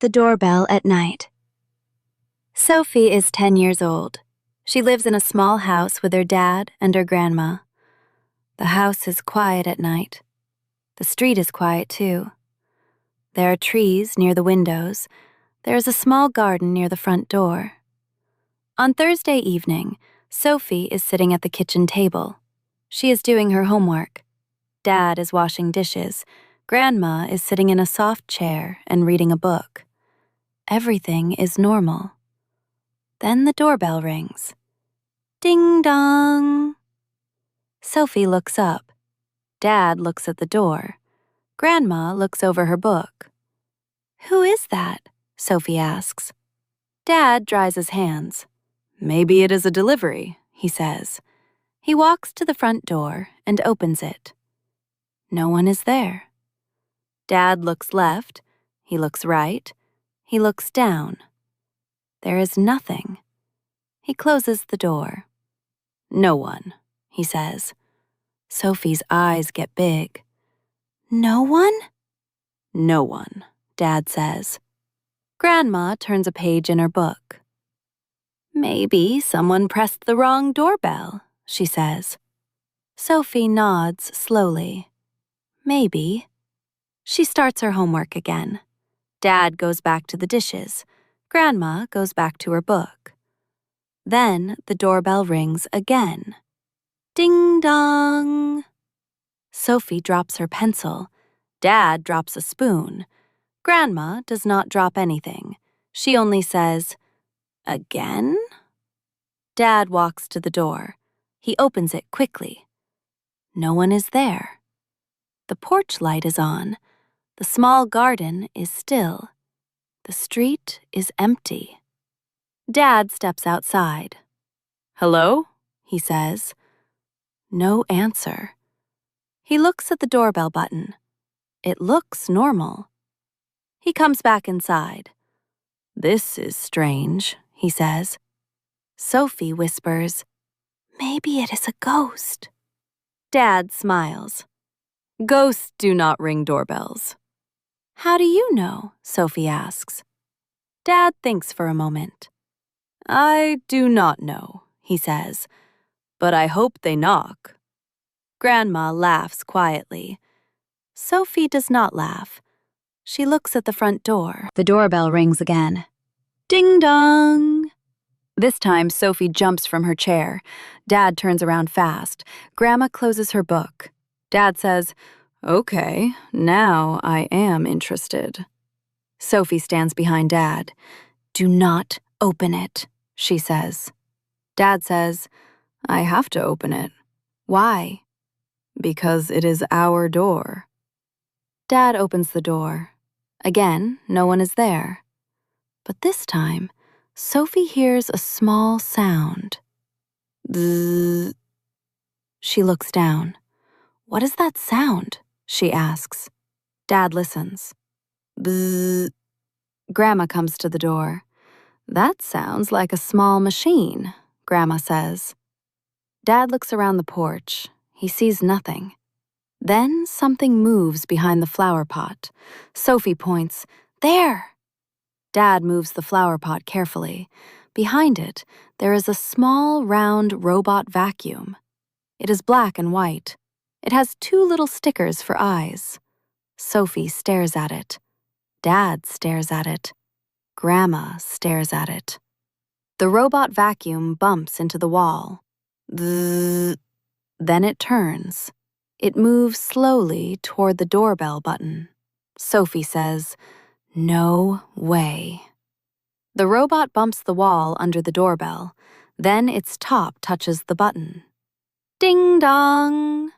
The doorbell at night. Sophie is 10 years old. She lives in a small house with her dad and her grandma. The house is quiet at night. The street is quiet too. There are trees near the windows. There is a small garden near the front door. On Thursday evening, Sophie is sitting at the kitchen table. She is doing her homework. Dad is washing dishes. Grandma is sitting in a soft chair and reading a book. Everything is normal. Then the doorbell rings. Ding dong! Sophie looks up. Dad looks at the door. Grandma looks over her book. "Who is that?" Sophie asks. Dad dries his hands. "Maybe it is a delivery," he says. He walks to the front door and opens it. No one is there. Dad looks left. He looks right. He looks down. There is nothing. He closes the door. "No one," he says. Sophie's eyes get big. "No one?" "No one," Dad says. Grandma turns a page in her book. "Maybe someone pressed the wrong doorbell," she says. Sophie nods slowly. Maybe. She starts her homework again. Dad goes back to the dishes. Grandma goes back to her book. Then the doorbell rings again. Ding dong! Sophie drops her pencil. Dad drops a spoon. Grandma does not drop anything. She only says, "Again?" Dad walks to the door. He opens it quickly. No one is there. The porch light is on. The small garden is still. The street is empty. Dad steps outside. "Hello?" he says. No answer. He looks at the doorbell button. It looks normal. He comes back inside. "This is strange," he says. Sophie whispers, "Maybe it is a ghost." Dad smiles. "Ghosts do not ring doorbells." "How do you know?" Sophie asks. Dad thinks for a moment. "I do not know," he says, "but I hope they knock." Grandma laughs quietly. Sophie does not laugh. She looks at the front door. The doorbell rings again. Ding dong! This time, Sophie jumps from her chair. Dad turns around fast. Grandma closes her book. Dad says, "Okay, now I am interested." Sophie stands behind Dad. "Do not open it," she says. Dad says, "I have to open it." "Why?" "Because it is our door." Dad opens the door. Again, no one is there. But this time, Sophie hears a small sound. Bzzz. She looks down. "What is that sound?" she asks. Dad listens. Bzzz. Grandma comes to the door. "That sounds like a small machine," Grandma says. Dad looks around the porch. He sees nothing. Then something moves behind the flower pot. Sophie points, "There!" Dad moves the flower pot carefully. Behind it, there is a small, round robot vacuum. It is black and white. It has 2 little stickers for eyes. Sophie stares at it. Dad stares at it. Grandma stares at it. The robot vacuum bumps into the wall. Zzz. Then it turns. It moves slowly toward the doorbell button. Sophie says, "No way." The robot bumps the wall under the doorbell. Then its top touches the button. Ding dong!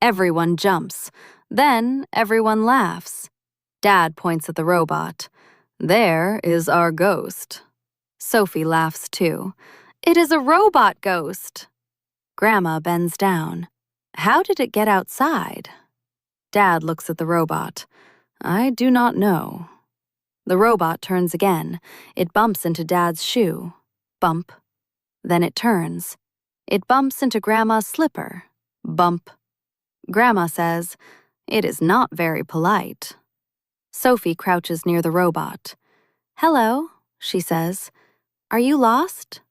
Everyone jumps. Then everyone laughs. Dad points at the robot. "There is our ghost." Sophie laughs too. "It is a robot ghost." Grandma bends down. "How did it get outside?" Dad looks at the robot. "I do not know." The robot turns again. It bumps into Dad's shoe. Bump. Then it turns. It bumps into Grandma's slipper. Bump. Grandma says, "It is not very polite." Sophie crouches near the robot. "Hello," she says. "Are you lost?"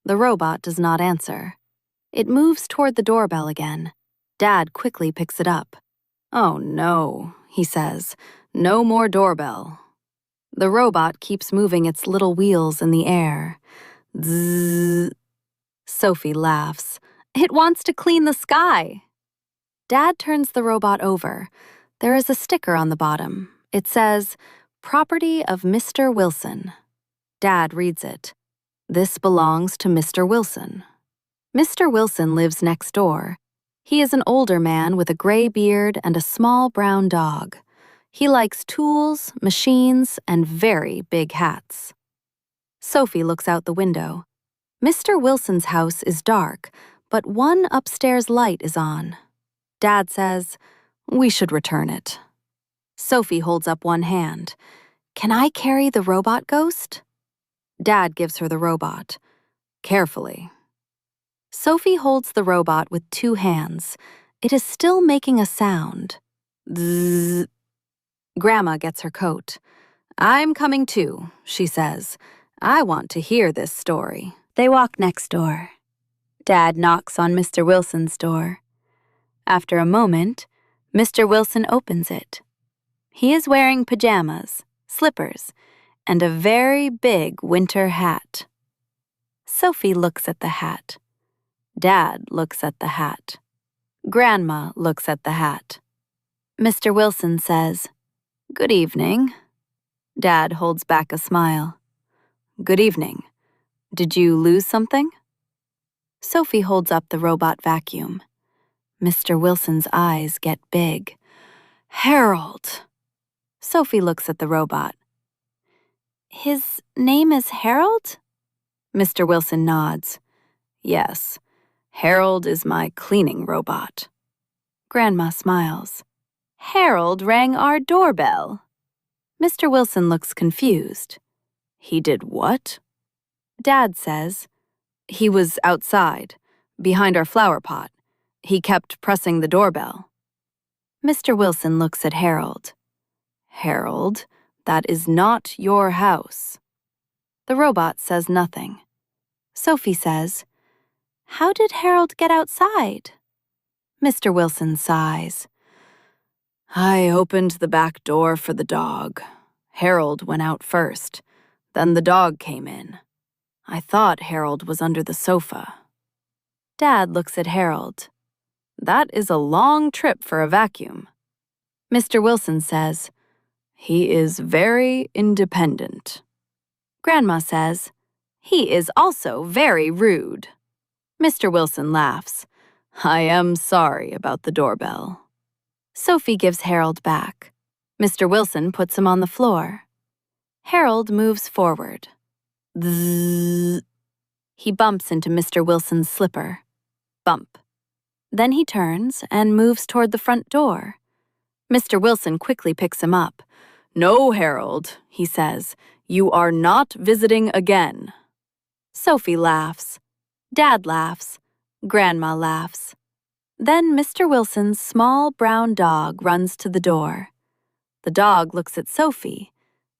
The robot does not answer. It moves toward the doorbell again. Dad quickly picks it up. "Oh no," he says. "No more doorbell." The robot keeps moving its little wheels in the air. Zzz. Sophie laughs. "It wants to clean the sky." Dad turns the robot over. There is a sticker on the bottom. It says, "Property of Mr. Wilson." Dad reads it. "This belongs to Mr. Wilson." Mr. Wilson lives next door. He is an older man with a gray beard and a small brown dog. He likes tools, machines, and very big hats. Sophie looks out the window. Mr. Wilson's house is dark, but one upstairs light is on. Dad says, "We should return it." Sophie holds up one hand. "Can I carry the robot ghost?" Dad gives her the robot. "Carefully." Sophie holds the robot with two hands. It is still making a sound. Zzz. Grandma gets her coat. "I'm coming too," she says. "I want to hear this story." They walk next door. Dad knocks on Mr. Wilson's door. After a moment, Mr. Wilson opens it. He is wearing pajamas, slippers, and a very big winter hat. Sophie looks at the hat. Dad looks at the hat. Grandma looks at the hat. Mr. Wilson says, "Good evening." Dad holds back a smile. "Good evening. Did you lose something?" Sophie holds up the robot vacuum. Mr. Wilson's eyes get big. "Harold." Sophie looks at the robot. "His name is Harold?" Mr. Wilson nods. "Yes, Harold is my cleaning robot." Grandma smiles. "Harold rang our doorbell." Mr. Wilson looks confused. "He did what?" Dad says, "He was outside, behind our flower pot. He kept pressing the doorbell." Mr. Wilson looks at Harold. "Harold, that is not your house." The robot says nothing. Sophie says, "How did Harold get outside?" Mr. Wilson sighs. "I opened the back door for the dog. Harold went out first. Then the dog came in. I thought Harold was under the sofa." Dad looks at Harold. "That is a long trip for a vacuum." Mr. Wilson says, "He is very independent." Grandma says, "He is also very rude." Mr. Wilson laughs. "I am sorry about the doorbell." Sophie gives Harold back. Mr. Wilson puts him on the floor. Harold moves forward. Zzz. He bumps into Mr. Wilson's slipper. Bump. Then he turns and moves toward the front door. Mr. Wilson quickly picks him up. "No, Harold," he says. "You are not visiting again." Sophie laughs. Dad laughs. Grandma laughs. Then Mr. Wilson's small brown dog runs to the door. The dog looks at Sophie.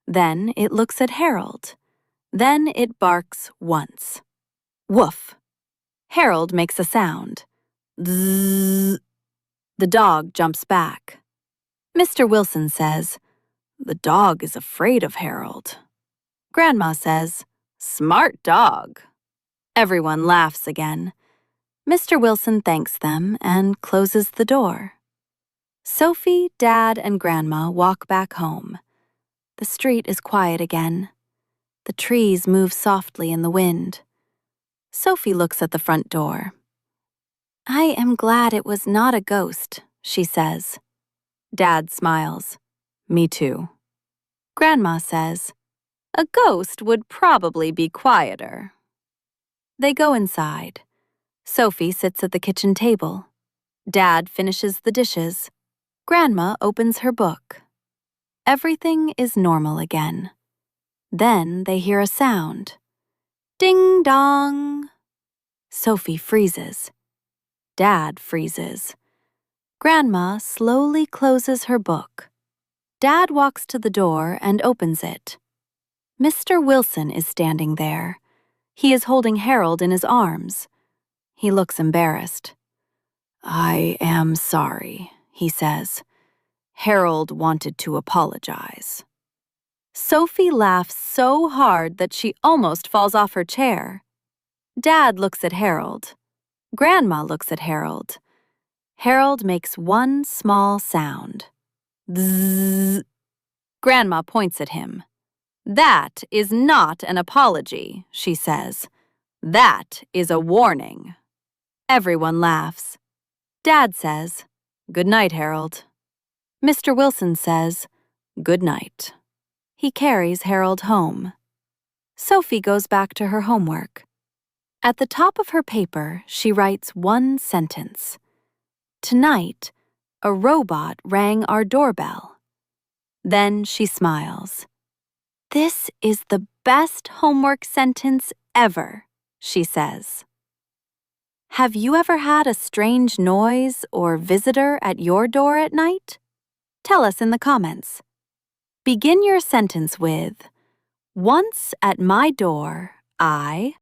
Then it looks at Harold. Then it barks once. Woof. Harold makes a sound. Zzz. The dog jumps back. Mr. Wilson says, "The dog is afraid of Harold." Grandma says, "Smart dog." Everyone laughs again. Mr. Wilson thanks them and closes the door. Sophie, Dad, and Grandma walk back home. The street is quiet again. The trees move softly in the wind. Sophie looks at the front door. "I am glad it was not a ghost," she says. Dad smiles. "Me too." Grandma says, "A ghost would probably be quieter." They go inside. Sophie sits at the kitchen table. Dad finishes the dishes. Grandma opens her book. Everything is normal again. Then they hear a sound. Ding dong. Sophie freezes. Dad freezes. Grandma slowly closes her book. Dad walks to the door and opens it. Mr. Wilson is standing there. He is holding Harold in his arms. He looks embarrassed. "I am sorry," he says. "Harold wanted to apologize." Sophie laughs so hard that she almost falls off her chair. Dad looks at Harold. Grandma looks at Harold. Harold makes one small sound. Zzz. Grandma points at him. "That is not an apology," she says. "That is a warning." Everyone laughs. Dad says, "Good night, Harold." Mr. Wilson says, "Good night." He carries Harold home. Sophie goes back to her homework. At the top of her paper, she writes one sentence. "Tonight, a robot rang our doorbell." Then she smiles. "This is the best homework sentence ever," she says. Have you ever had a strange noise or visitor at your door at night? Tell us in the comments. Begin your sentence with, "Once at my door, I..."